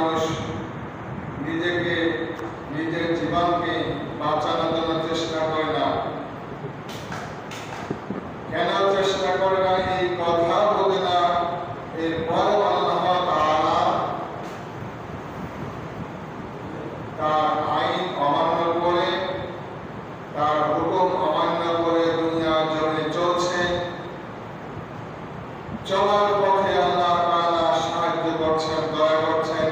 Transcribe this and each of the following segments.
মানুষ নিজেকে নিজের জীবনকে বাঁচানোর জন্য চেষ্টা করে না। কেন চেষ্টা করে না এই কথা বলে না, এরপরও আল্লাহ তাআলা তার আইন অমান্য করে, তার হুকুম অমান্য করে দুনিয়া জমিনে চলছে। চলার পথে আল্লাহ তাআলা সাহায্য করছেন, দয়া করছেন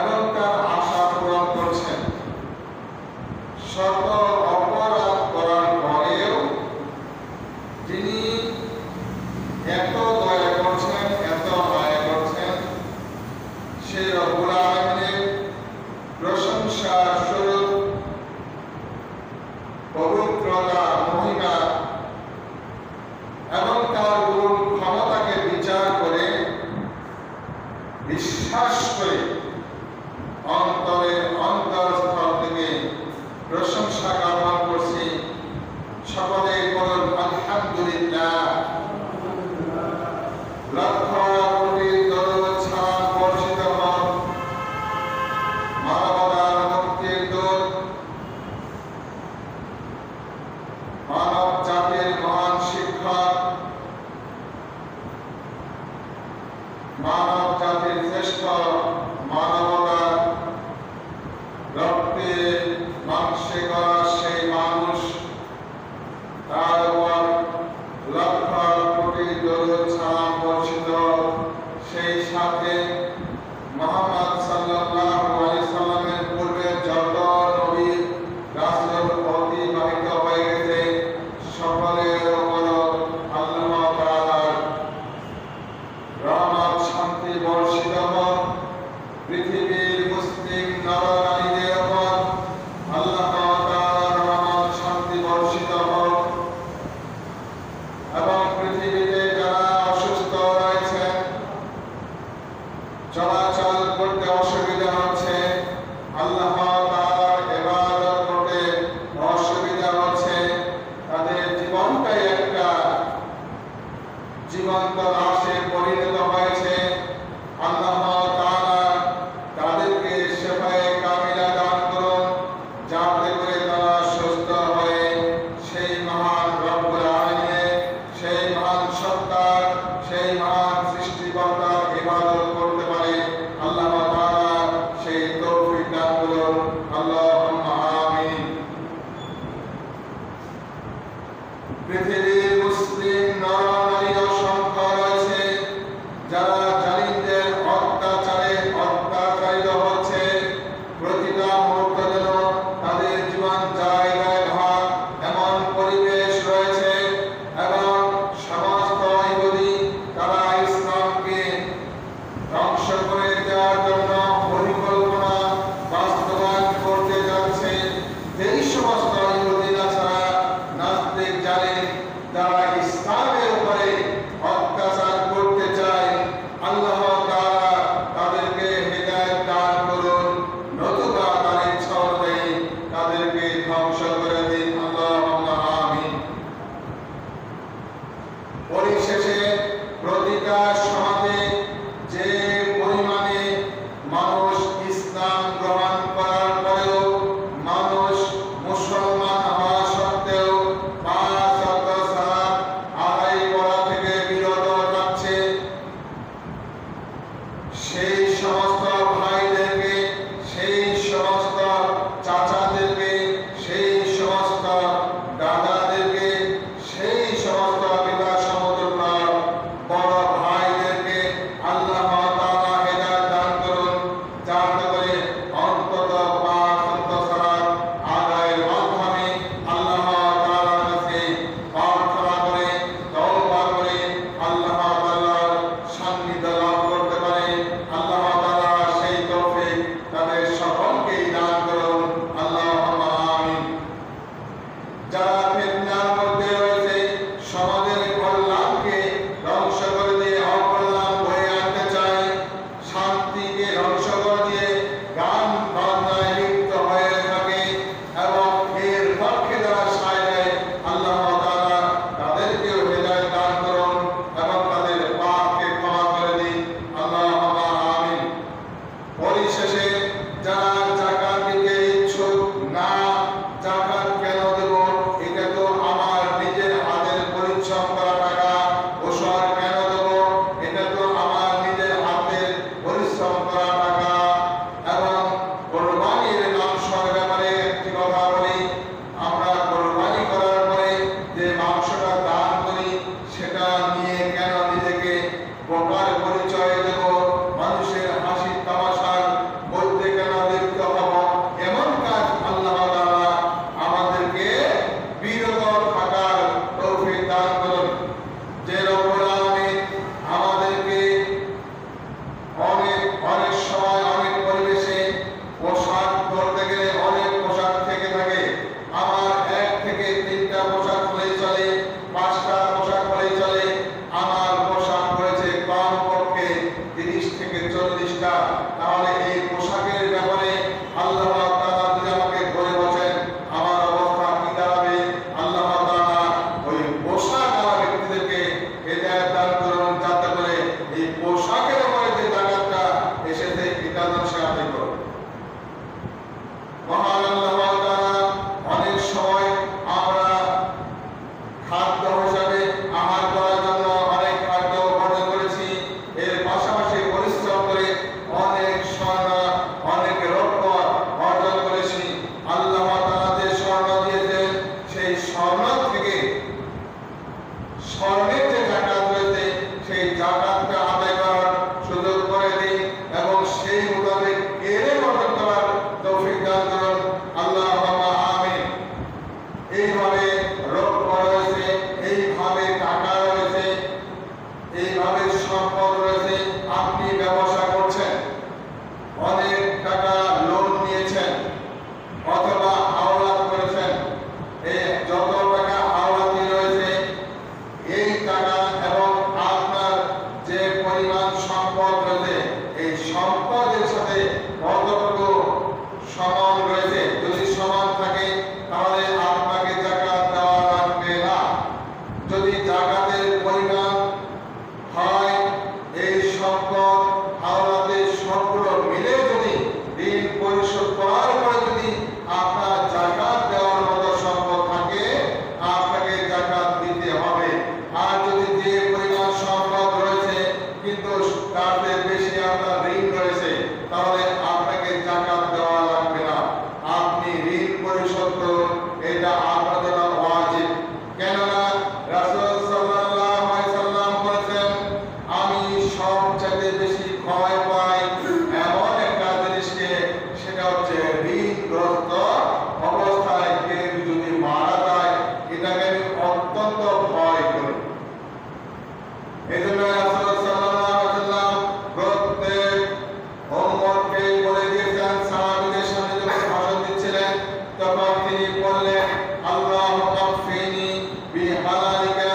এবং তার আশা পূরণ করছেন। শত অপরাধ করার পরেও যিনি এত দয়া করছেন, এত মায়া করছেন, সে রব্বুল আলামিনের প্রশংসা স্বরূপ পবিত্রতা, মহিমা এবং তার গুণ ক্ষমতাকে বিচার করে, বিশ্বাস করে অন্তরের অন্তরস্থল থেকে প্রশংসা জ্ঞাপন করছি। সকলে বলুন আলহামদুলিল্লাহ। লক্ষ কোটি দরুদ সালাম বর্ষিত হোক মানবতার মুক্তির দূত, মানব জাতির মহান শিক্ষক, মানব জাতির শ্রেষ্ঠ, মানবতার রক্তে মাংসে গড়া সেই মানুষ, তার উপর লক্ষ কোটি দরুদ সালাম বর্ষিত। সেই সাথে মুহাম্মদ সাল্লাল্লাহু আলাইহি সাল্লামের পূর্বে যত নবী রাসূল অতিবাহিত হয়ে গেছে, সকলের উপর আল্লাহ তাআলার রহমত শান্তি বর্ষিত হোক। পৃথিবীর মুসলিম নরনারীদের উপর আল্লাহ তাআলার রহমত শান্তি বর্ষিত হোক এবং পৃথিবীতে যারা অসুস্থ রয়েছেন, চলাচল করতে অসুবিধা হচ্ছে, আল্লাহ তাআলার ইবাদত করতে অসুবিধা হচ্ছে, তাদের জীবনটাই একটা জীবন্ত লাশে পরিণত হয়েছে, আল্লাহ তাআলা তাদেরকে শিফায়ে কামিলা দান করুন, যাতে করে তারা সুস্থ হয়ে সেই মহান রব্বুল আলামিনের, সেই মহান সত্তার, সেই মহান সৃষ্টিকর্তার ইবাদত করতে পারে। আল্লাহ তাআলা সেই তৌফিক দান করুন, আল্লাহুম্মা আমিন। পৃথিবীর মুসলিম নরনারী অসংখ্য রয়েছে যারা জালিমদের অত্যাচারে অত্যাচারিত হচ্ছে। প্রতিটা মুহূর্ত যেন তাদের জীবন জায়গায় ভাগ এমন পরিবেশ রয়েছে এবং সমস্ত ইহুদি তারা ইসলামকে ধ্বংস করে দেওয়ার জন্য পরিকল্পনা বাস্তবায়ন করতে যাচ্ছে। এই সমস্ত ইহুদি ছাড়া নাস্তিক জালিম যারা ইসলামের উপরে অত্যাচার করতে চায়, আল্লাহ তাআলা তাদেরকে হিদায়াত দান করুন, নতুবা তার ইচ্ছা অনুযায়ী তাদেরকে ধ্বংস করে দিন, আল্লাহুম্মা আমিন। পরিশেষে প্রতিটা সমাজে যে পরিমাণে মানুষ ইসলাম গ্রহণ করার পরেও, মানুষ মুসলমান হওয়া সত্ত্বেও 5 ওয়াক্ত সালাত আদায় করা থেকে বিরত থাকছে, সেই সমস্ত ভাইদেরকে, সেই সমস্ত চাচাদেরকে, সেই সমস্ত দাদাদেরকে, সেই সমস্ত পিতা সমতুল্য বড় ভাইদেরকে আল্লাহ তাআলা হেদায়েত দান করুন, যাতে করে অন্তত 5 ওয়াক্ত সালাত আদায়ের মাধ্যমে আল্লাহ তাআলার কাছে প্রার্থনা করে, তওবা করে আল্লাহ তাআলার সান্নিধ্য লাভ করতে পারে। আল্লাহ তার পরিচয় দেব, মানুষের হাসি তামাশার মধ্যে কেন লিপ্ত হব, এমন কাজ আল্লাহ তাআলা আমাদেরকে বিরত থাকার তৌফিক দান করুন। যে রব্বুল আলামিন আমাদেরকে অনেক সময় অনেক পরিবেশে পোশাক ধরতে গেলে অনেক পোশাক থেকে থাকে। আমার 1 থেকে 3টা পোশাক হলেই চলে, 5টা পোশাক হলেই চলে। আমার পোশাক রয়েছে কমপক্ষে 30 থেকে 40টা। তাহলে এই পোশাকের ব্যাপারে আল্লাহ তাআলা যদি আমাকে ধরে বসেন, আমার অবস্থা কি দাঁড়াবে? আল্লাহ তাআলা ওই পোশাকওয়ালা ব্যক্তিদেরকে হেদায়েত দান করুন, যাতে করে এই পোশাকের উপরে যে জাকাতটা এসেছে এটা যেন সে আদায় করে। মহান আল্লাহ তাআলা অনেক সময় আমরা খাদ্য হিসাবে আহার করার জন্য অনেক খাদ্য বর্জন করেছি, এর পাশাপাশি পরিশ্রম করে অনেক স্বর্ণ অনেক রৌপ্য অর্জন করেছি। আল্লাহ তাআলা যে স্বর্ণ দিয়েছেন সেই স্বর্ণ থেকে স্বর্ণের যে জাকাত রয়েছে সেই জাকাতটা আদায় করার সুযোগ করে দিন এবং সেই মোতাবেক এর অর্জন করার তৌফিক দান করুন। আল্লাহুম্মা আমিন। এইভাবে রৌপ্য রয়েছে, এইভাবে টাকা রয়েছে, এইভাবে সম্পদ রয়েছে। আপনি ব্যবসা করছেন, অনেক টাকা লোন নিয়েছেন অথবা হাওলাত করেছেন, এই যত টাকা হাওলাতি রয়েছে এই টাকা এবং আপনার যে পরিমাণ সম্পদ রয়েছে এই সম্পদের সাথে কতটুকু সমান রয়েছে। যদি সমান থাকে তাহলে আপনাকে জাকাত দেওয়া লাগবে না। যদি জাকাতের পরিমাণ হয় এই সম্পদ হাওলাতে সবগুলো মিলে যদি ঋণ পরিশোধ করার পরে যদি আপনার জাকাত দেওয়ার মতো সম্পদ থাকে আপনাকে জাকাত দিতে হবে। আর যদি যে পরিমাণ সম্পদ রয়েছে কিন্তু তার চেয়ে বেশি আপনার ঋণ রয়েছে তাহলে আপনাকে জাকাত দেওয়া লাগবে না। আপনি ঋণ পরিশোধ করুন, এটা আপনার জন্য ওয়াজিব। কেননা রাসূল সাল্লাল্লাহু আলাইহি সাল্লাম বলেছেন, আমি সবচেয়ে বেশি ভয় পাই এমন একটা জিনিসকে, সেটা হচ্ছে ঋণগ্রস্ত অবস্থায় কেউ যদি মারা যায়, এটাকে আমি অত্যন্ত ভয় করি। এই জন্য রাসূল সাল্লাল্লাহু আলাইহি সাল্লাম প্রত্যেক উম্মতকে বলে দিয়েছেন, সাহাবীদের সামনে যখন ভাষণ দিচ্ছিলেন তখন তিনি বললেন, আল্লাহুম্মা কফিনি বিহালালিকা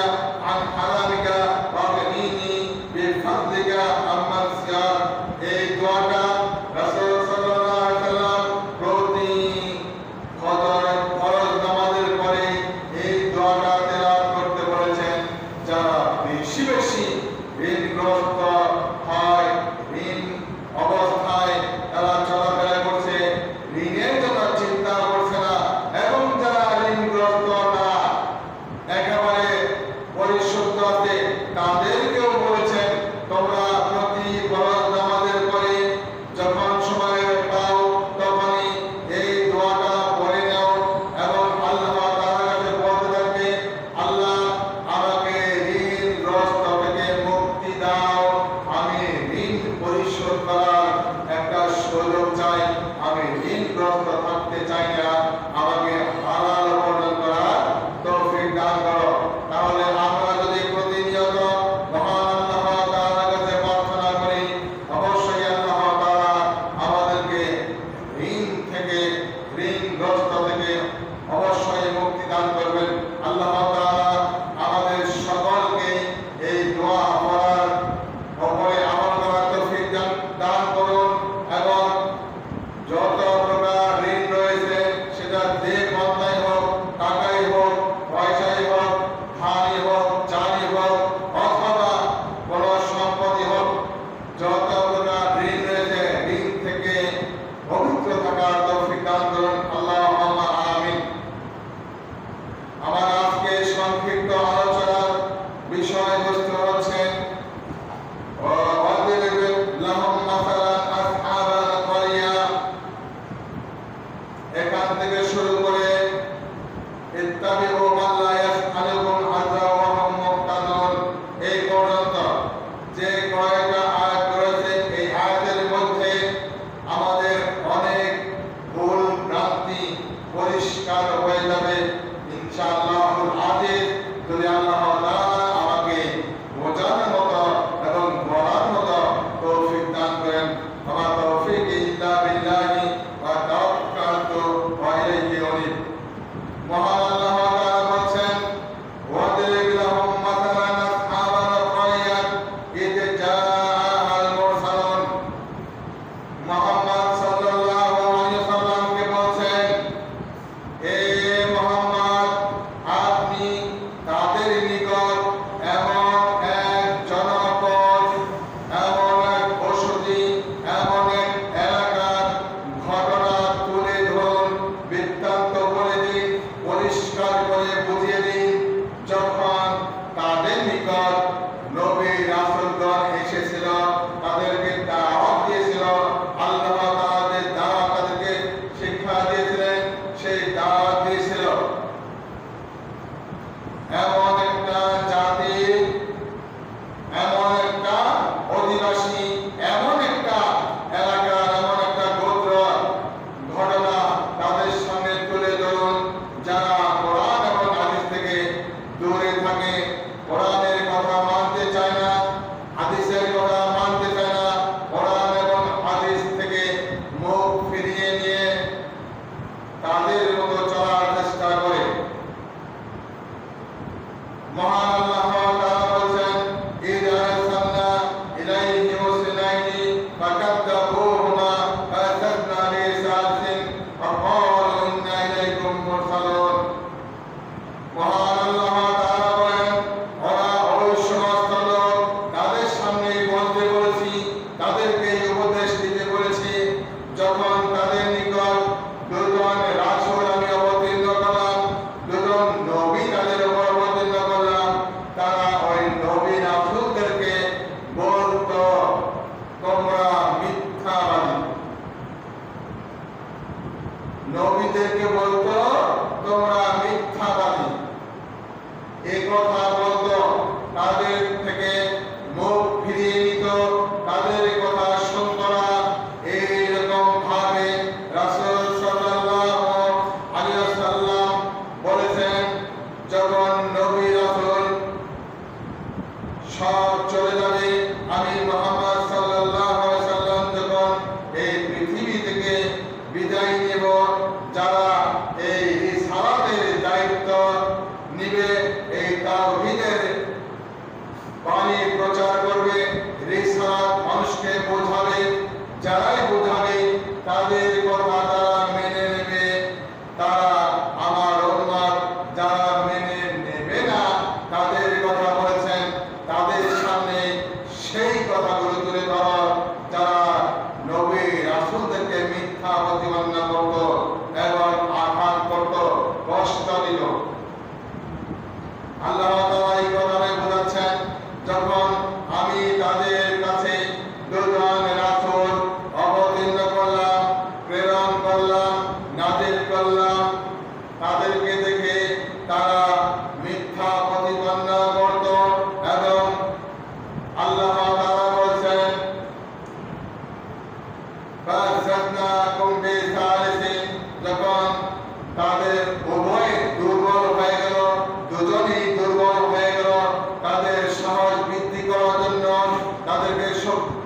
আন হারামিকা ওয়াগনিনি বিফাদলিকা আম্মান সিয়ার। এই দোয়াটা রাসূল সাল্লাল্লাহু আলাইহি সাল্লাম প্রতি ফরজ নামাজের পরে এই দোয়াটা তেলাওয়াত করতে বলেছেন। যারা বেশি বেশি ঋণগ্রস্ত হয়, ঋণ অবস্থায় তারা চলাফেরা করছে, ঋণের জন্য চিন্তা করছে না, এবং যারা ঋণগ্রস্ত না একেবারে পরিশুদ্ধ আছে তাদেরকেও বলেছেন, তোমরা প্রতি ফরজ নামাজ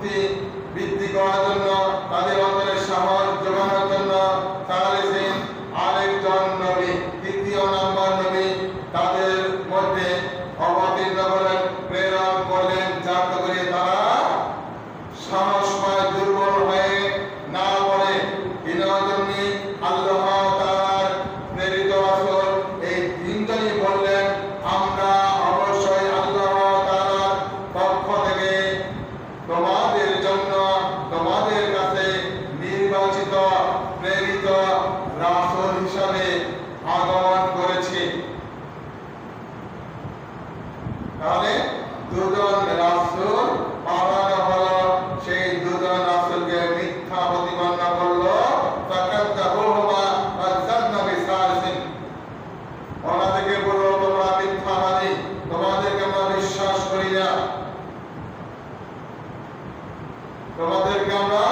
শক্তি বৃদ্ধি করার জন্য, তাদের অন্তরে সাহস যোগানোর জন্য সালিসিন আরেকজন নবী, তৃতীয় নম্বর নবী তাদের মধ্যে অবতীর্ণ করেন, প্রেরণ করলেন, যাতে করে তারা সাহস পায়, দুর্বল হয়ে না পড়ে। বিনোদনী আল্লাহ তাআলার প্রেরিত রাসূল এই তিনজনই বললেন, আমরা অবশ্যই আল্লাহ তাআলার পক্ষ থেকে তোমাদের জন্য তোমাদের কাছে নির্বাচিত প্রেরিত রাসূল হিসাবে আগমন করেছি। তাহলে দুজন রাসূল পাঠানো হলো, সেই দুজন রাসূলকে মিথ্যা প্রতিপন্ন করলো, ফাকাযাবুহুমা ফাযান্না বিসালিসিন। ওনাদেরকে বলল, তোমরা মিথ্যাবাদী, তোমাদেরকে আমরা বিশ্বাস করি না, তোমাদেরকে আমরা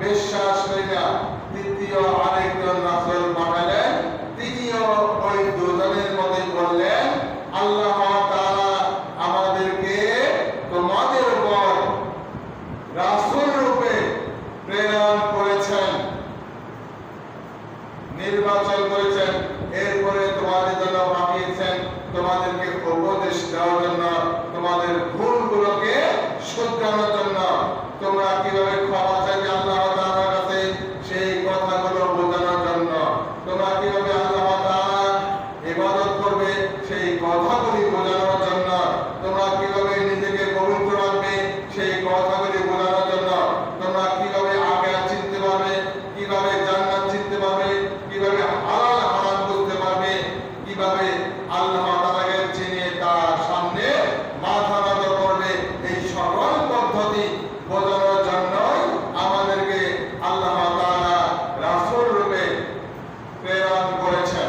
বিশ্বাস করি না। তৃতীয় আরেকজন রাসূল পাঠালেন, তিনিও ওই দুজনের মতোই বললেন, আল্লাহ তাআলা আমাদেরকে তোমাদের উপর রাসূল রূপে প্রেরণ করেছেন, নির্বাচন করেছেন, এরপরে তোমাদের জন্য পাঠিয়েছেন তোমাদেরকে উপদেশ দেওয়ার জন্য, তোমাদের ভুলগুলোকে শুধরানোর জন্য, তোমরা কিভাবে ক্ষমা চাইবে আল্লাহ তাআলার কাছে সেই কথাগুলো বোঝানোর জন্য, তোমরা কিভাবে আল্লাহ তাআলার ইবাদত করবে সেই কথাগুলি বোঝানোর জন্য, তোমরা কিভাবে নিজেকে পবিত্র রাখবে সেই কথাগুলি বোঝানোর জন্য, তোমরা কিভাবে আখিরাত চিনতে পারবে, কিভাবে জান্নাত চিনতে পারবে, কিভাবে হালাল হারাম বুঝতে পারবে, কিভাবে আল্লাহ তাআলাকে চিনে তার সামনে মাথা নত করবে, এই সকল পদ্ধতি বোঝানোর জন্যই আমাদেরকে আল্লাহ তাআলা রাসূল রূপে প্রেরণ করেছেন।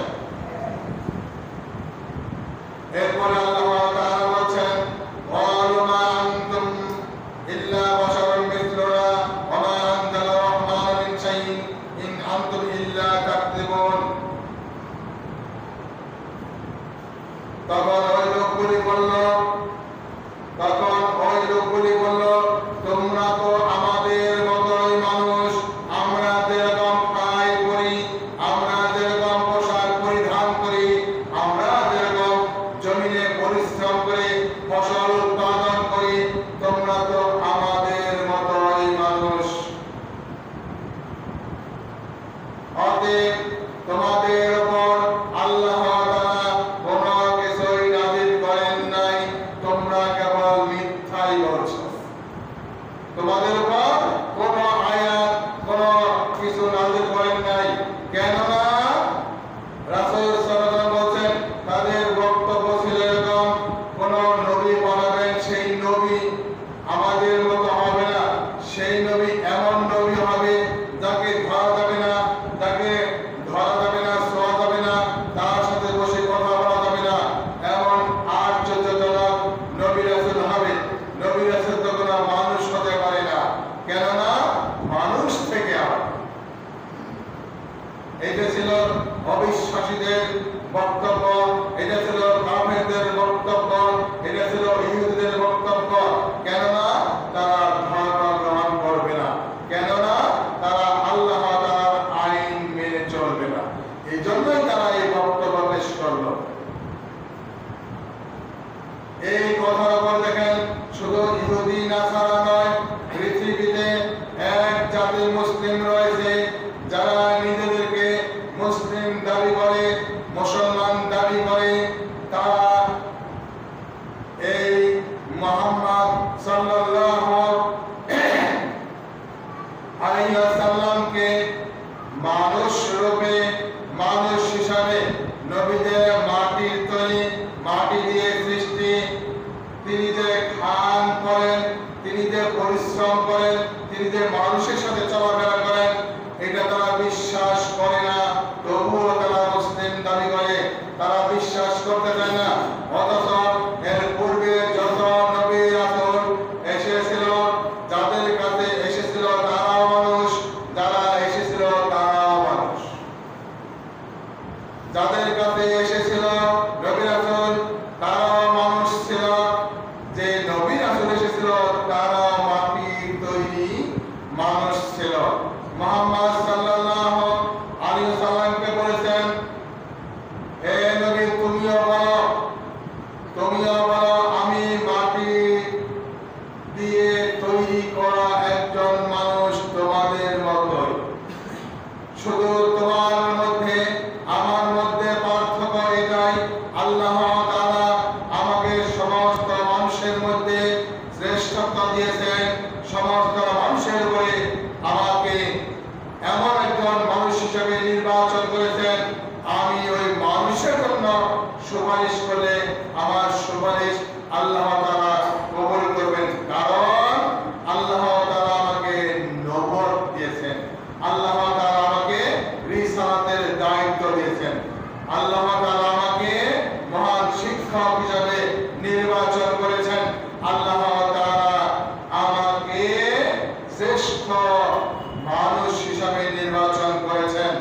এরপরে আল্লাহ তাআলা বলেন, ওয়ালু মা আনতুম ইল্লা বাশারুন মিসলুনা ওয়া মা আনজালা রাহমানু মিন শাইইন ইন আনতুম ইল্লা তাকযিবুন। তখন ওই লোকগুলি বলল, তোমরা তো আমাদের মতোই মানুষ, আমরা যেরকম খাই করি, আমরা যেরকম পোশাক পরিধান করি, আমরা যেরকম জমিনে পরিশ্রম করে ফসল উৎপাদন করি, তোমরা তো আমাদের মতোই মানুষ। অতএব তোমাদের উপর আল্লাহ তাআলা কোনো কিছুই নাযিল করেন নাই, তোমরা কেবল মিথ্যাই বলছো। তোমাদের উপর কোনো আয়াত, কোনো কিছু নাযিল করেন নাই, কেননা রাসূল সাল্লাল্লাহু আলাইহি ওয়াসাল্লাম বলেন, তাদের বক্তব্য ছিল এরকম, কোন নবী পাঠাবেন, সেই নবী আমাদের মতো হবে না, সেই নবী এমন নবী হবে যাকে ধরা যাবে না, যাকে ধরা যাবে না, ছোঁয়া যাবে না, তার সাথে বসে কথা বলা যাবে না, এমন আশ্চর্যজনক নবী রাসূল হবে। নবী রাসূল তো কোনো মানুষ হতে পারে না, কেননা মানুষ থেকে হবে। এটা ছিল অবিশ্বাসীদের বক্তব্য, এটা ছিল কাফেরদের বক্তব্য, এটা ছিল ইহুদিদের বক্তব্য, কেননা তারা ধর্ম গ্রহণ করবে না, কেননা তারা আল্লাহ তাআলার আইন মেনে চলবে না, এই জন্যই তারা এই বক্তব্য পেশ করলো। এই কথার উপর দেখেন, শুধু ইহুদি নাসারা নয়, পৃথিবীতে এক জাতি মুসলিম রয়েছে যারা নিজেদেরকে মুসলিম দাবি করে, মুসলমান দাবি করে, তারা এই মুহাম্মদ সাল্লাল্লাহু আলাইহি ওয়াসাল্লামকে মানুষ রূপে, মানুষ হিসাবে, নবীদের মাটির তৈরি, মাটি দিয়ে সৃষ্টি, তিনি যে খান করেন, তিনি যে পরিশ্রম করেন, তিনি যে মানুষের সাথে চলাফেরা করেন, এটা তারা বিশ্বাস করে না, তবুও তারা মুসলিম দাবি করে, তারা বিশ্বাস করতে চায় না। অথচ এর পূর্বে যত নবী রাসূল এসেছিল, যাদের কাছে এসেছিল তারাও মানুষ, যারা এসেছিল তারাও মানুষ, যাদের কাছে এসেছিল নবী রাসূল তারাও মানুষ ছিল, যে নবী রাসূল এসেছিল তারাও মাটির তৈরি মুহাম্মদ সাল্লাল্লাহু আলাইহি ওয়াসাল্লামকে বলেছেন, হে নবী, তুমিও বলো আমি মাটি দিয়ে তৈরি করা একজন মানুষ তোমাদের মতোই। শুধু তোমার মধ্যে আমার মধ্যে পার্থক্য এটাই, আল্লাহ তাআলা আমাকে সমস্ত মানুষের মধ্যে শ্রেষ্ঠত্ব দিয়েছেন, সমস্ত মানুষের উপরে আমাকে এমন একজন মানুষ হিসেবে নির্বাচন করেছেন। আমি ওই মানুষের জন্য সুপারিশ করলে আমার সুপারিশ আল্লাহ তাআলা কবুল করবেন, কারণ আল্লাহ তাআলা আমাকে নবুয়ত দিয়েছেন, আল্লাহ তাআলা আমাকে রিসালাতের দায়িত্ব দিয়েছেন, আল্লাহ তাআলা আমাকে মহান শিক্ষক হিসেবে নির্বাচন করেছেন, আল্লাহ তাআলা আমাকে শ্রেষ্ঠ মানুষ হিসেবে নির্বাচন করেছেন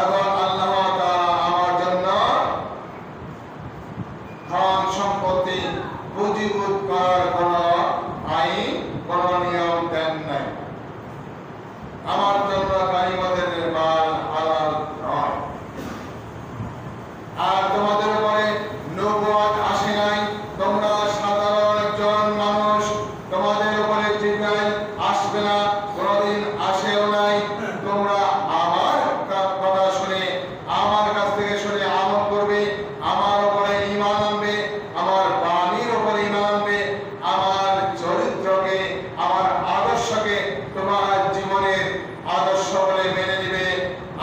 এবং আল্লাহ তাআলা আমার জন্য ধন সম্পত্তি পুঁজিভূত করার কোন আইন, কোন নিয়ম দেন নাই। আমার জন্য গানিমতের মাল হালাল নয়। আর তোমাদের উপরে নবুয়ত আসে নাই, তোমরা সাধারণ একজন মানুষ, তোমাদের উপরে জিবরাইল আসবে না, কোনদিন আসেও নাই। তোমরা আমার কথা শুনে, আমার কাছ থেকে শুনে আমল করবে, আমার উপরে ঈমান আনবে, আমার বাণীর উপরে ঈমান আনবে, আমার চরিত্রকে, আমার আদর্শকে তোমার জীবনের আদর্শ বলে মেনে নিবে,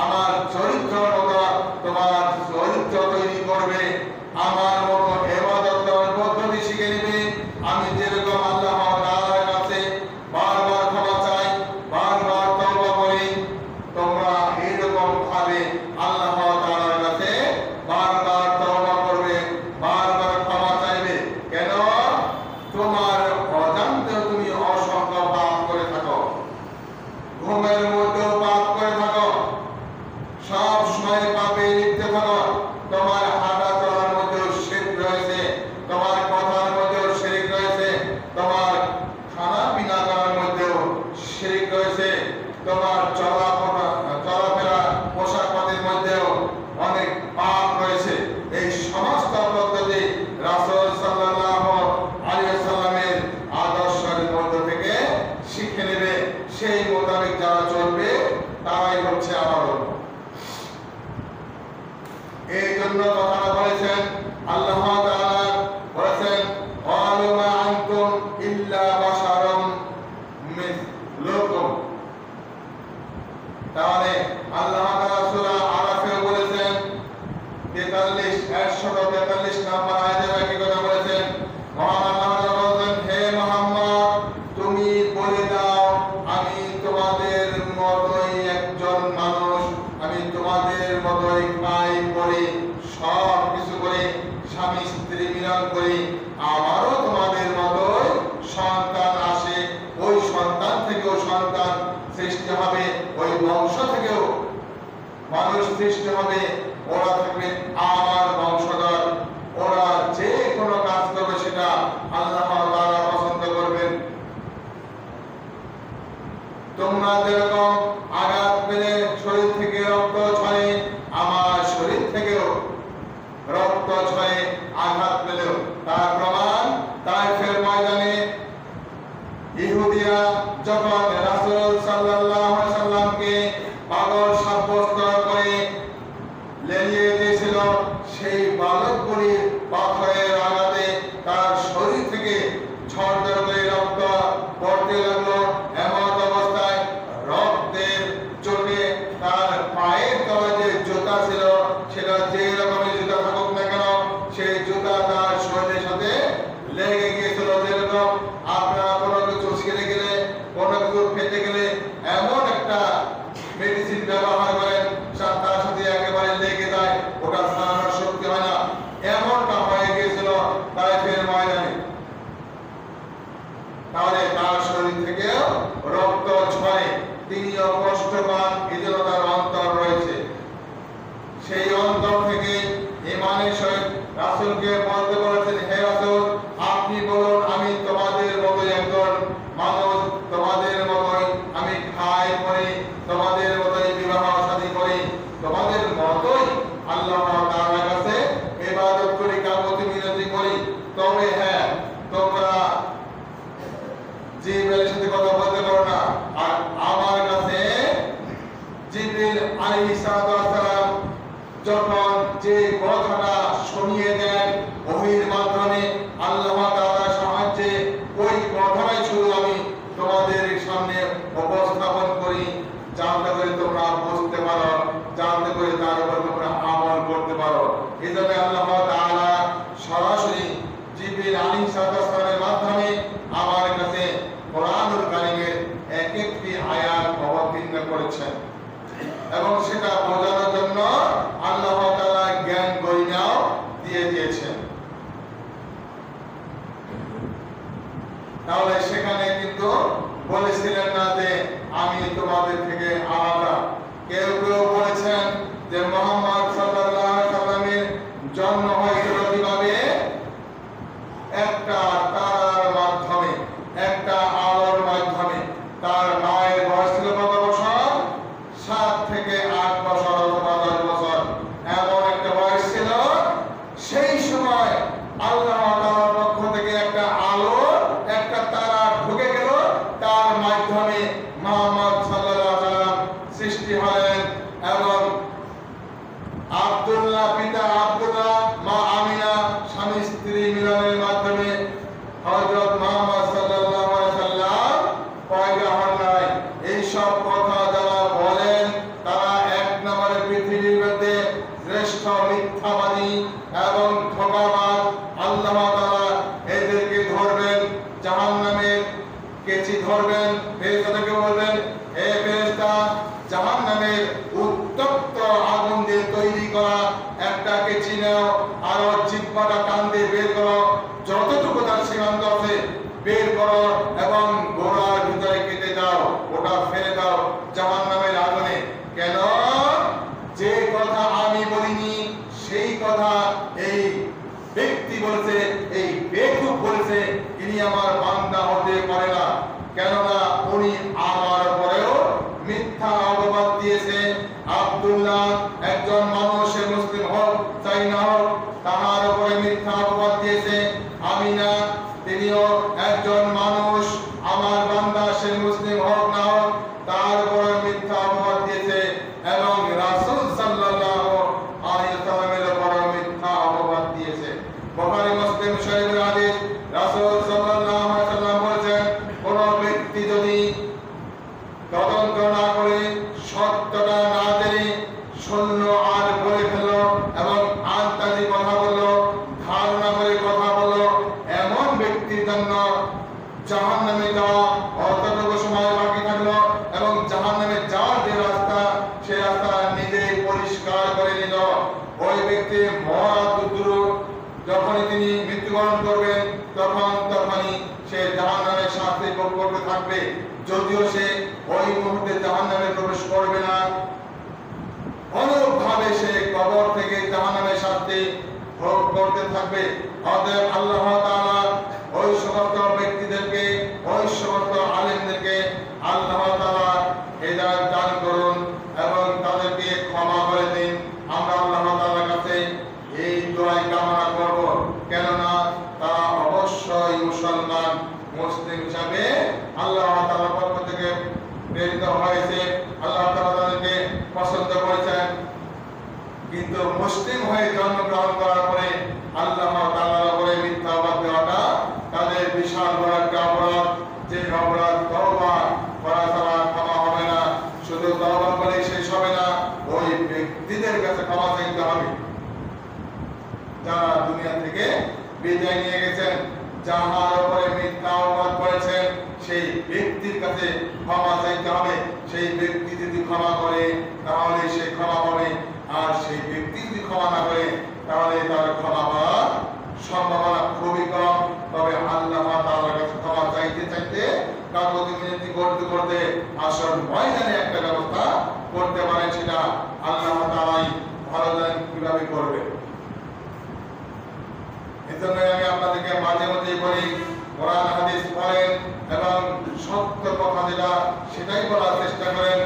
আমার চরিত্র মতো তোমার চরিত্র তৈরি করবে, আমার মতো ইবাদত পদ্ধতি শিখে নিবে। আমি যেরকম আল্লাহ তাআলার কাছে বারবার ক্ষমা চাই, বারবার তওবা করি, তোমরা এরকম ভাবে আল্লাহ তাআলার কাছে বারবার তওবা করবে, বারবার ক্ষমা চাইবে। কেন? তোমার অজান্তেও তুমি অসংখ্য পাপ করে থাকো, ঘুমের মধ্যেও পাপ করে থাকো, সব সময় পাপে লিপ্ত থাকো। তোমার হাঁটা চলার মধ্যেও শিরক রয়েছে, তোমার কথার মধ্যেও শিরক রয়েছে, তোমার খানা পিনা করার মধ্যেও শিরক রয়েছে, তোমার চলাফেরা পোশাক পাতির মধ্যেও অনেক পাপ রয়েছে। এই সমস্ত পদ্ধতি রাসূল সাল্লাল্লাহু আলাইহি ওয়াসাল্লামের আদর্শের মধ্য থেকে শিখে নেবে। সেই মোতাবেক যারা চলবে তারাই হচ্ছে আমার উম্মত। এই জন্য কথাটা বলেছেন আল্লাহ তাআলা বলেছেন, ওয়ালু মা আনতুম ইল্লা বাশারুম মিসলুকুম। তাহলে আল্লাহ তাআলা সূরা আরাফে বলেছেন 143 নম্বর আয়াতে একই কথা বলেছেন। মহান আল্লাহ তাআলা বলেন, হে মুহাম্মদ, তুমি বলে দাও আমি তোমাদের মতোই একজন মানুষ, আমি তোমাদের মতোই খাই, পড়ি, সব কিছু করি, স্বামী স্ত্রী মিলন করি, আমারও তোমাদের মতোই সন্তান আসে, ওই সন্তান থেকেও সন্তান সৃষ্টি হবে, ওই বংশ থেকেও মানুষ সৃষ্টি হবে, ওরা থাকবে আমার বংশধর, ওরা যে কোনো কাজ করবে সেটা আল্লাহ তাআলা পছন্দ করবেন। তোমরা যেরকম আঘাত পেলে শরীর থেকে রক্ত ঝরে, আমার শরীর থেকেও রক্ত ঝরে আঘাত পেলেও। তার প্রমাণ তায়েফের ময়দানে ইহুদিরা যখন রাসূল সাল্লাল্লাহু আলাইহি ওয়াসাল্লামকে পাগল সাব্যস্ত করে লেলিয়ে দিয়েছিল, সেই বালকগুলি পাথরের আঘাতে তার শরীর থেকে ঝরঝর করে রক্ত পড়তে লাগলো। এমন অবস্থায় রক্তের চোটে তার পায়ের তলায় যে জুতা ছিল, সেটা যে রকমের জুতা থাকুক না কেন, সেই জুতা তার শরীরের সাথে লেগে গিয়েছিল। যেরকম আপনারা কোনো কিছু ছিঁড়ে গেলে, কোনো কিছু ফেটে গেলে এমন একটা মেডিসিন ব্যবহার করেন তার সাথে একেবারে লেগে যায়, ওটা সারানোর শক্তি হয় না, এমনটা হয়ে গিয়েছিল তায়েফের ময়দানে। তাহলে তার শরীর থেকেও রক্ত ঝরে, তিনিও কষ্ট পান, এজন্য তার অন্তর রয়েছে। সেই অন্তর থেকে ঈমানের সহিত রাসূলকে বলতে বলেছেন, হে রাসূল, আপনি বলুন আমি তোমাদের মতো একজন মানুষ, তোমাদের জিবরাইলের সাথে কথা বলতে পারো না। আর আমার কাছে জিবরিল আলাইহিস সালাম যখন যে কথাটা শুনিয়ে দেন ওহীর মাধ্যমে আল্লাহ তাআলার সাহায্যে, ওই কথাটাই শুধু আমি তোমাদের সামনে উপস্থাপন করি, যাতে করে তোমরা বুঝতে পারো, যাতে করে তার উপর তোমরা আমল করতে পারো। এজন্য আল্লাহ তাআলা সরাসরি জিবরিল আলাইহিস সালামের মাধ্যমে আমার কাছে কোরআনুল কারীমের এক একটি আয়াত অবতীর্ণ করেছেন এবং সেটা বোঝানোর জন্য আল্লাহ তাআলা জ্ঞান গরিমাও দিয়ে দিয়েছেন। তাহলে সেখানে কিন্তু বলেছিলেন না যে আমি তোমাদের থেকে আলাদা। কেউ কেউ বলেছেন যে মুহাম্মদ সাল্লাল্লাহু আলাইহি সাল্লামের জন্ম হয়েছিল কিভাবে? একটা তারার মাধ্যমে, একটা আলোর মাধ্যমে। তার মায়ের বয়স ছিল কত বছর? 7 থেকে 8 বছর অথবা 10 বছর, এমন একটা বয়স ছিল। সেই সময় আল্লাহ তাআলার পক্ষ থেকে একটা আলো, একটা তারা ঢুকে গেল, তার মাধ্যমে মুহাম্মদ সাল্লাল্লাহু আলাইহি সাল্লাম সৃষ্টি হলেন। এবং আব্দুল্লাহ, পিতা আব্দুল্লাহ, মা আমিনা, স্বামী স্ত্রী মিলনের মাধ্যমে হযরত মুহাম্মদ সাল্লাল্লাহু আলাইহি সাল্লাম পয়দা হন নাই। এই সব কথা যারা বলেন তারা এক নম্বরে পৃথিবীর মধ্যে শ্রেষ্ঠ মিথ্যাবাদী এবং ধোঁকাবাজ। আল্লাহ তাআলা এদেরকে ধরবেন, জাহান্নামের কেচি ধরবেন, ফেরেশতাদেরকে বলবেন, হে ফেরেশতা, জাহান্নামের উত্তপ্ত আগুন দিয়ে তৈরি করা একটা কেচি নাও, আর জিহ্বাটা টান দিয়ে বের করো, যতটুকু তার সীমান্ত আছে বের করো এবং গোড়ার ভিতরে কেটে দাও, ওটা ফেলে দাও জাহান্নামের আগুনে। কেন? যে কথা আমি বলিনি সেই কথা এই ব্যক্তি বলেছে, এই বেকুব বলেছে, ইনি আমার বান্দা হতে পারে না। কেননা উনি আমার পরেও মিথ্যা অপবাদ দিয়েছে। আব্দুল্লাহ একজন মানুষের মুসলিম হোক চাই না হোক, তাহার উপরে মিথ্যা অপবাদ দিয়েছে। আমিনা তিনিও একজন মানুষ, আমার বান্দা সে মুসলিম হোক না হোক, তার উপরে মিথ্যা অপবাদ দিয়েছে। এবং রাসূল সাল্লাল্লাহু আলাইহি সাল্লামের উপরে মিথ্যা অপবাদ দিয়েছে। বুখারী মুসলিম শরীফের হাদিস, রাসূল সাল্লাল্লাহু আলাইহি সাল্লাম বলেছেন, কোন ব্যক্তি যদি তদন্ত না করে, সত্যটা না জেনে শূন্য আর বলে ফেলল এবং আন্তাজি কথা বলল, ধারণা করে কথা বলল, এমন ব্যক্তির জন্য জাহান্নামে যাওয়া অতটুকু সময় বাকি থাকলো এবং জাহান্নামে যাওয়ার যে রাস্তা, সেই রাস্তা নিজেই পরিষ্কার করে নিল। ওই ব্যক্তি মরা দূর, যখনই তিনি মৃত্যুবরণ করবেন তখনই সে জাহান্নামের শাস্তি ভোগ করতে থাকবে। যদিও সে ওই মুহূর্তে জাহান্নামে প্রবেশ করবে না, অনুরূপভাবে সে কবর থেকে জাহান্নামের শাস্তি ভোগ করতে থাকবে। অতএব আল্লাহ তাআলা ওই সমস্ত ব্যক্তিদেরকে, ওই সমস্ত আলেমদেরকে আল্লাহ তাআলা হেদায়েত দান করুন এবং তাদেরকে ক্ষমা করে দিন। আমরা আল্লাহ তাআলার কাছে এই দোয়া কামনা করব, কেননা তারা অবশ্যই মুসলমান, মুসলিম হিসাবে আল্লাহ তাআলার পক্ষ থেকে প্রেরিত হয়েছে। আল্লাহ তাআলা তাদেরকে পছন্দ করেছেন। কিন্তু মুসলিম হয়ে জন্মগ্রহণ করার পরে আল্লাহ তাআলার উপরে মিথ্যা অপবাদ দেওয়াটা তাদের বিশাল বড় একটা অপরাধ। যে অপরাধ তওবা করা ছাড়া ক্ষমা হবে না। শুধু তওবা করে শেষ হবে না, ওই ব্যক্তিদের কাছে ক্ষমা চাইতে হবে যারা দুনিয়া থেকে বিদায় নিয়ে গেছেন। যাহার উপরে মিথ্যা অপবাদ করেছেন সেই ব্যক্তির কাছে ক্ষমা চাইতে হবে। সেই ব্যক্তি যদি ক্ষমা করে তাহলে সে ক্ষমা পাবে, আর সেই ব্যক্তি যদি ক্ষমা না করে তাহলে তার ক্ষমা পাওয়ার সম্ভাবনা খুবই কম। তবে আল্লাহ তাআলার কাছে ক্ষমা চাইতে চাইতে, কাকুতি মিনতি করতে করতে আসল ময়দানে একটা ব্যবস্থা করতে পারেন, সেটা আল্লাহ তাআলাই ভালো জানেন কিভাবে করবে। এজন্য আমি আপনাদেরকে মাঝে মধ্যে বলি, কোরআন হাদিস পড়েন এবং সত্য কথা যেটা সেটাই বলার চেষ্টা করেন।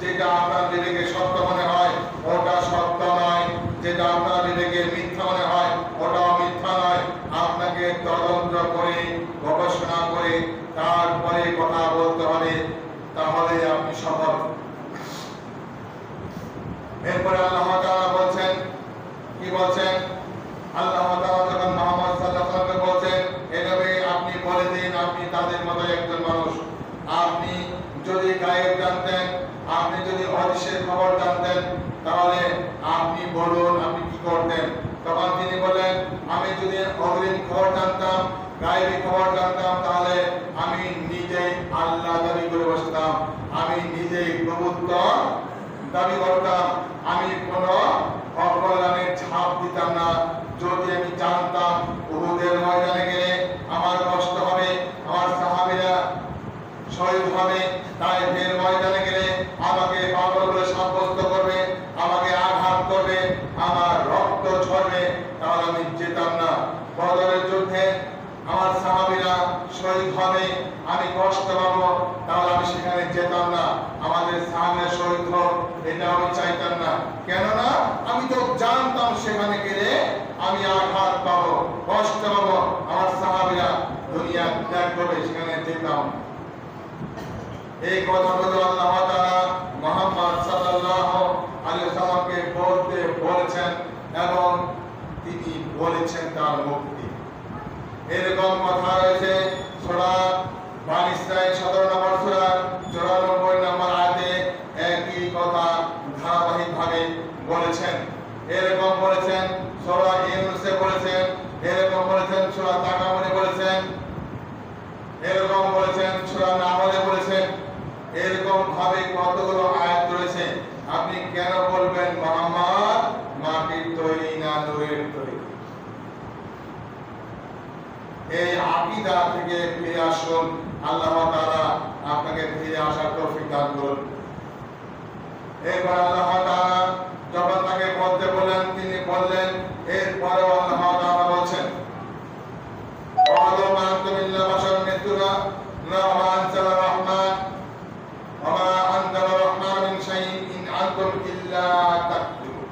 যেটা আপনার বিবেকে সত্য মনে হয় ওটা সত্য নয়, যেটা আপনার বিবেকে মিথ্যা মনে হয় ওটাও মিথ্যা নয়। আপনাকে তদন্ত করে, গবেষণা করে তারপরে কথা বলতে হবে, তাহলে আপনি সফল। এরপরে আল্লাহ তাআলা বলছেন, কি বলছেন? আল্লাহ তাআলা যখন মুহাম্মদ সাল্লাল্লাহু আলাইহি ওয়াসাল্লামকে বলছেন, হে নবী আপনি বলে দিন আপনি তাদের মতো একজন মানুষ। আপনি যদি গায়েব জানতেন, আপনি যদি হাদিসের খবর জানতেন, তাহলে আপনি বলুন আপনি কি করতেন। তখন তিনি বলেন, আমি যদি অগ্রিম খবর জানতাম, গায়েবী খবর জানতাম, তাহলে আমি নিজেই আল্লাহ দাবি করে বসতাম, আমি নিজেই প্রভুত্ব দাবি করতাম, আমি কোনো অকল্যাণের ছাপ দিতাম না। যদি আমি জানতাম উহুদের ময়দানে গেলে আমার কষ্ট হবে, আমার সাহাবীরা শহীদ হবে, তাইফের ময়দানে গেলে আমাকে পাগল বলে সাব্যস্ত করবে, আমাকে আঘাত করবে, আমার রক্ত ঝরবে, তাহলে আমি যেতাম না। বদরের যুদ্ধে আমার সাহাবীরা শহীদ হবে, আমি কষ্ট পাবো, তাহলে আমি সেখানে যেতাম না। আমাদের সাহাবীরা শহীদ হোক, এটা আমি চাইতাম না। কেননা আমি তো জানতাম সেখানে গেলে আমি আঘাত পাবো, কষ্ট পাবো, আমার সাহাবীরা দুনিয়া ত্যাগ করবে, সেখানে যেতাম। এই কথাগুলো আল্লাহ তাআলা মুহাম্মদ সাল্লাল্লাহু আলাইহি ওয়াসাল্লামকে বলতে বলেছেন এবং তিনি বলেছেন তার মুক্তি। এরকম কথা রয়েছে সূরা বনী ইসরাঈল 17 নম্বর সূরা 94 নম্বর আয়াতে একই কথা ধারাবাহিকভাবে বলেছেন। এরকম বলেছেন সূরা ইউনূসে বলেছেন, এরকম বলেছেন সূরা তাকামুনে বলেছেন, এরকম বলেছেন সূরা নাহলে বলেছেন। এরকম ভাবে কতগুলো আয়াত রয়েছে। আপনি কেন বলবেন মুহাম্মদ মাটির তৈরি না নূরের তৈরি? এই আকীদা থেকে ফিরে আসুন, আল্লাহ তাআলা আপনাকে ফিরে আসার তৌফিক দান করুন। এরপর আল্লাহ তাআলা যখন তাকে বলতে বললেন, তিনি বললেন, এরপরেও আল্লাহ তাআলা বলছেন, ওয়া মা আনতুম ইল্লা বাশারুন মিথলুনা মা আনজালা রাহমান ওয়া মা আনজালা রাহমান মিন শাইইন ইন আনতুম ইল্লা তাকফুরুন।